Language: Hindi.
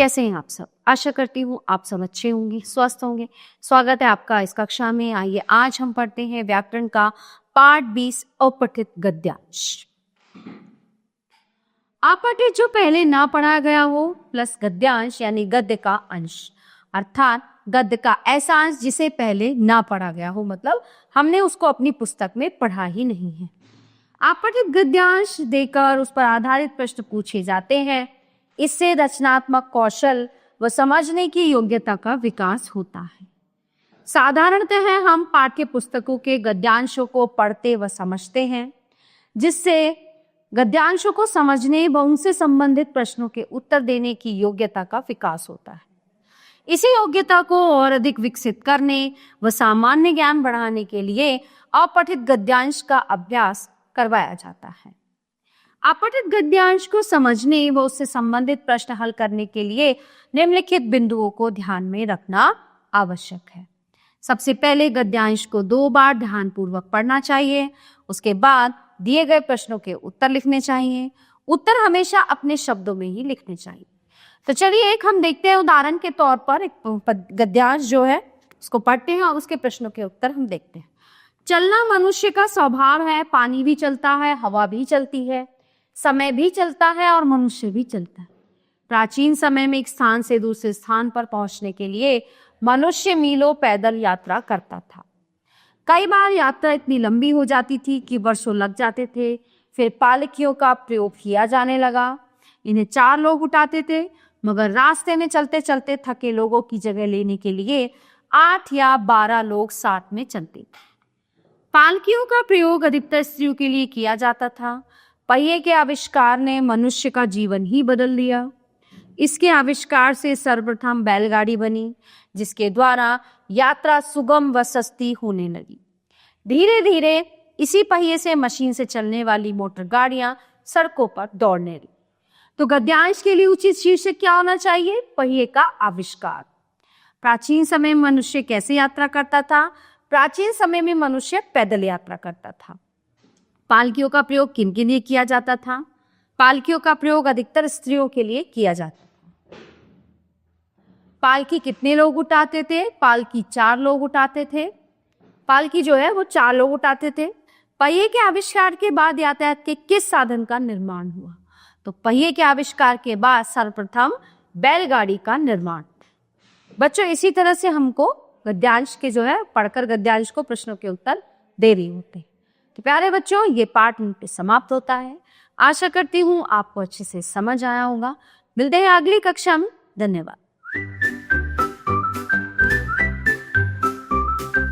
कैसे हैं आप सब? आशा करती हूँ आप सब अच्छे होंगे, स्वस्थ होंगे। स्वागत है आपका इस कक्षा में। आइए आज हम पढ़ते हैं व्याकरण का पाठ 20 अपठित गद्यांश। अपठित जो पहले ना पढ़ा गया हो प्लस गद्यांश यानी गद्य का अंश, अर्थात गद्य का ऐसा अंश जिसे पहले ना पढ़ा गया हो, मतलब हमने उसको अपनी पुस्तक में पढ़ा ही नहीं है। अपठित गद्यांश देकर उस पर आधारित प्रश्न पूछे जाते हैं। इससे रचनात्मक कौशल व समझने की योग्यता का विकास होता है। साधारणतः हम पाठ्य पुस्तकों के गद्यांशों को पढ़ते व समझते हैं, जिससे गद्यांशों को समझने व उनसे संबंधित प्रश्नों के उत्तर देने की योग्यता का विकास होता है। इसी योग्यता को और अधिक विकसित करने व सामान्य ज्ञान बढ़ाने के लिए अपठित गद्यांश का अभ्यास करवाया जाता है। अपठित गद्यांश को समझने व उससे संबंधित प्रश्न हल करने के लिए निम्नलिखित बिंदुओं को ध्यान में रखना आवश्यक है। सबसे पहले गद्यांश को 2 बार ध्यानपूर्वक पढ़ना चाहिए। उसके बाद दिए गए प्रश्नों के उत्तर लिखने चाहिए। उत्तर हमेशा अपने शब्दों में ही लिखने चाहिए। तो चलिए एक हम देखते हैं उदाहरण के तौर पर एक गद्यांश जो है उसको पढ़ते हैं और उसके प्रश्नों के उत्तर हम देखते हैं। चलना मनुष्य का स्वभाव है। पानी भी चलता है, हवा भी चलती है, समय भी चलता है और मनुष्य भी चलता है। प्राचीन समय में एक स्थान से दूसरे स्थान पर पहुंचने के लिए मनुष्य मीलों पैदल यात्रा करता था। कई बार यात्रा इतनी लंबी हो जाती थी कि वर्षों लग जाते थे। फिर पालकियों का प्रयोग किया जाने लगा। इन्हें 4 लोग उठाते थे, मगर रास्ते में चलते चलते थके लोगों की जगह लेने के लिए 8 या 12 लोग साथ में चलते थे। पालकियों का प्रयोग अधिकतर स्त्रियों के लिए किया जाता था। पहिए के आविष्कार ने मनुष्य का जीवन ही बदल दिया। इसके आविष्कार से सर्वप्रथम बैलगाड़ी बनी, जिसके द्वारा यात्रा सुगम व सस्ती होने लगी। धीरे धीरे इसी पहिए से मशीन से चलने वाली मोटर गाड़ियां सड़कों पर दौड़ने लगी। तो गद्यांश के लिए उचित शीर्षक क्या होना चाहिए? पहिए का आविष्कार। प्राचीन समय में मनुष्य कैसे यात्रा करता था? प्राचीन समय में मनुष्य पैदल यात्रा करता था। पालकियों का प्रयोग किन के लिए किया जाता था? पालकियों का प्रयोग अधिकतर स्त्रियों के लिए किया जाता था। पालकी कितने लोग उठाते थे? पालकी 4 लोग उठाते थे। पालकी जो है वो 4 लोग उठाते थे। पहिए के आविष्कार के बाद यातायात के किस साधन का निर्माण हुआ? तो पहिए के आविष्कार के बाद सर्वप्रथम बैलगाड़ी का निर्माण। बच्चों इसी तरह से हमको गद्यांश के जो है पढ़कर गद्यांश को प्रश्नों के उत्तर दे रही होते हैं। तो प्यारे बच्चों ये पाठ यहीं पे समाप्त होता है। आशा करती हूँ आपको अच्छे से समझ आया होगा। मिलते हैं अगली कक्षा में। धन्यवाद।